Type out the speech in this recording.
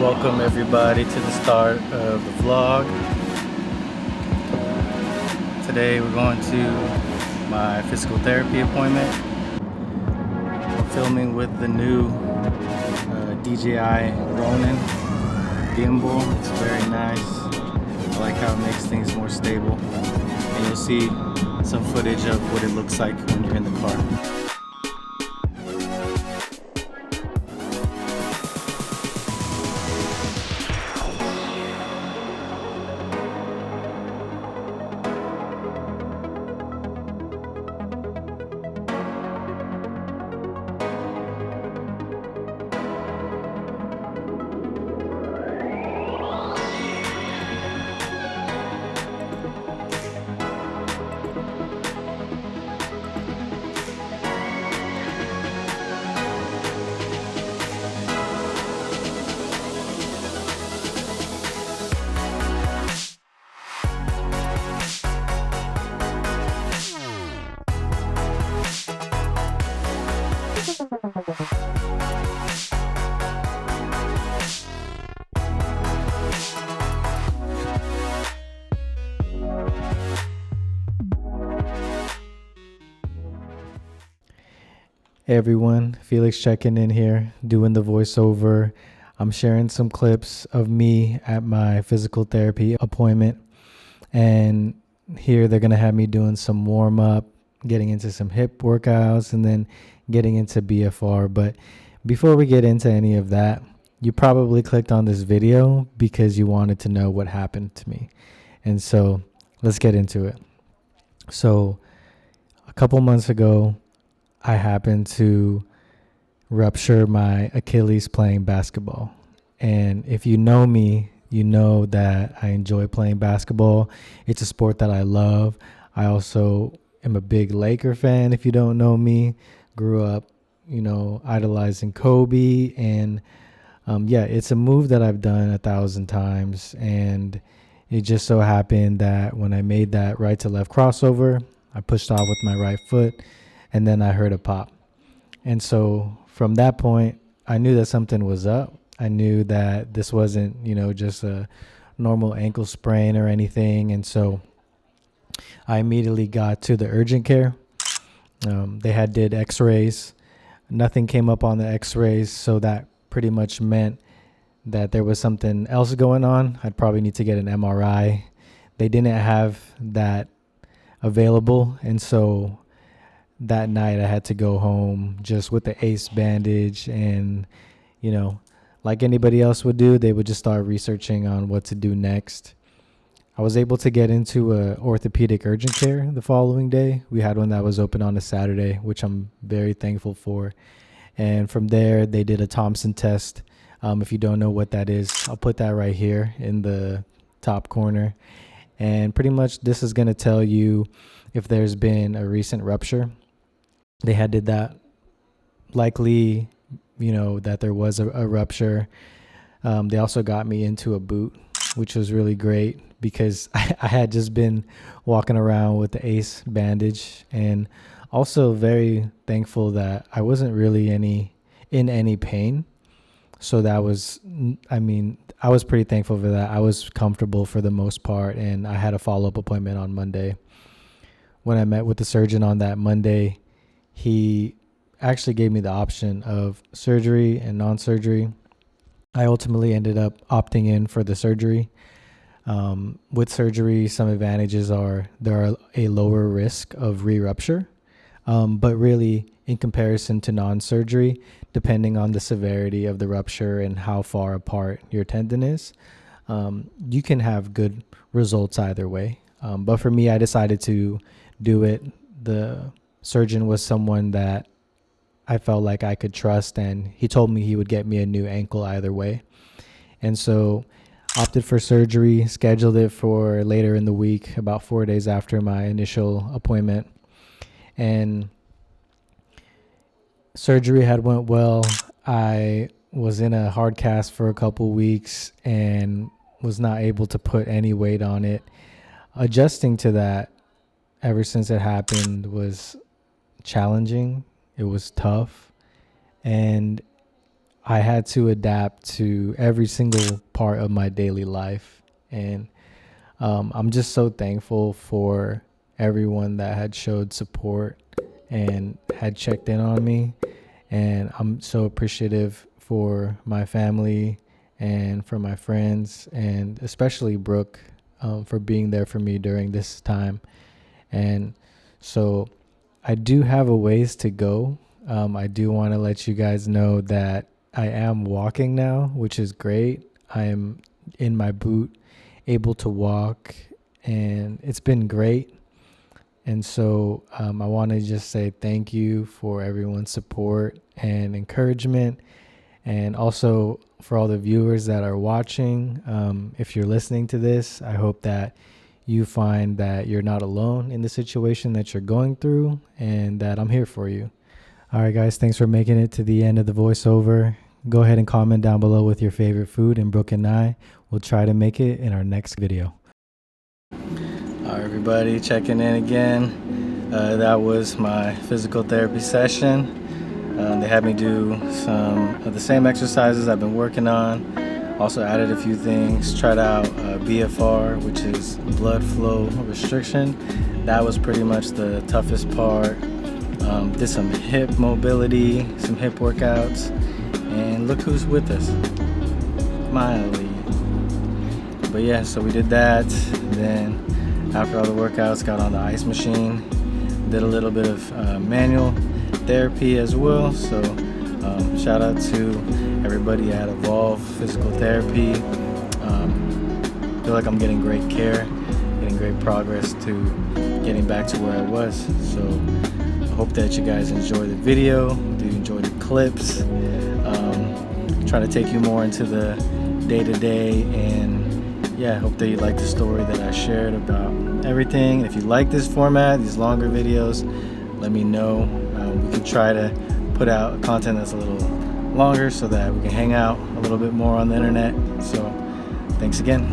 Welcome everybody to the start of the vlog. Today we're going to my physical therapy appointment. I'm filming with the new DJI Ronin gimbal. It's very nice. I like how it makes things more stable. And you'll see some footage of what it looks like when you're in the car. Hey everyone, Felix checking in here, doing the voiceover. I'm sharing some clips of me at my physical therapy appointment. And here they're going to have me doing some warm up, getting into some hip workouts, and then getting into BFR. But before we get into any of that, you probably clicked on this video because you wanted to know what happened to me. And so let's get into it. So a couple months ago, I happened to rupture my Achilles playing basketball. And if you know me, you know that I enjoy playing basketball. It's a sport that I love. I also am a big Laker fan. If you don't know me, grew up, idolizing Kobe. And it's a move that I've done 1,000 times. And it just so happened that when I made that right to left crossover, I pushed off with my right foot. And then I heard a pop. And so from that point, I knew that something was up. I knew that this wasn't, just a normal ankle sprain or anything. And so I immediately got to the urgent care. They did x-rays. Nothing came up on the x-rays. So that pretty much meant that there was something else going on. I'd probably need to get an MRI. They didn't have that available. And so that night I had to go home just with the ACE bandage, and like anybody else would do, they would just start researching on what to do next. I was able to get into a orthopedic urgent care the following day. We had one that was open on a Saturday, which I'm very thankful for. And from there they did a Thompson test. If you don't know what that is, I'll put that right here in the top corner. And pretty much this is going to tell you if there's been a recent rupture. They did that, likely, that there was a rupture. They also got me into a boot, which was really great because I had just been walking around with the ACE bandage, and also very thankful that I wasn't really in any pain. So that was, I was pretty thankful for that. I was comfortable for the most part, and I had a follow-up appointment on Monday. When I met with the surgeon on that Monday, he actually gave me the option of surgery and non-surgery. I ultimately ended up opting in for the surgery. With surgery, some advantages are there are a lower risk of re-rupture, but really in comparison to non-surgery, depending on the severity of the rupture and how far apart your tendon is, you can have good results either way. But for me, I decided to do it. The surgeon was someone that I felt like I could trust, and he told me he would get me a new ankle either way. And so opted for surgery, scheduled it for later in the week, about 4 days after my initial appointment. And surgery had went well. I was in a hard cast for a couple weeks and was not able to put any weight on it. Adjusting to that ever since it happened was challenging. It was tough. And I had to adapt to every single part of my daily life. And I'm just so thankful for everyone that had showed support and had checked in on me. And I'm so appreciative for my family and for my friends, and especially Brooke, for being there for me during this time. And so I do have a ways to go. I do want to let you guys know that I am walking now, which is great. I am in my boot, able to walk, and it's been great. And so I want to just say thank you for everyone's support and encouragement, and also for all the viewers that are watching. If you're listening to this, I hope that you find that you're not alone in the situation that you're going through, and that I'm here for you. All right, guys, thanks for making it to the end of the voiceover. Go ahead and comment down below with your favorite food, and Brooke and I will try to make it in our next video. All right, everybody, checking in again. That was my physical therapy session. They had me do some of the same exercises I've been working on. Also added a few things. Tried out BFR, which is blood flow restriction. That was pretty much the toughest part. Did some hip mobility, some hip workouts, and look who's with us, Miley. But yeah, so we did that. Then after all the workouts, got on the ice machine, did a little bit of manual therapy as well. So shout out to everybody at Evolve Physical Therapy. Feel like I'm getting great care, getting great progress to getting back to where I was. So I hope that you guys enjoy the video, do you enjoy the clips. Try to take you more into the day-to-day, and yeah, I hope that you like the story that I shared about everything. If you like this format, these longer videos, let me know. We can try to put out content that's a little longer so that we can hang out a little bit more on the internet. So thanks again.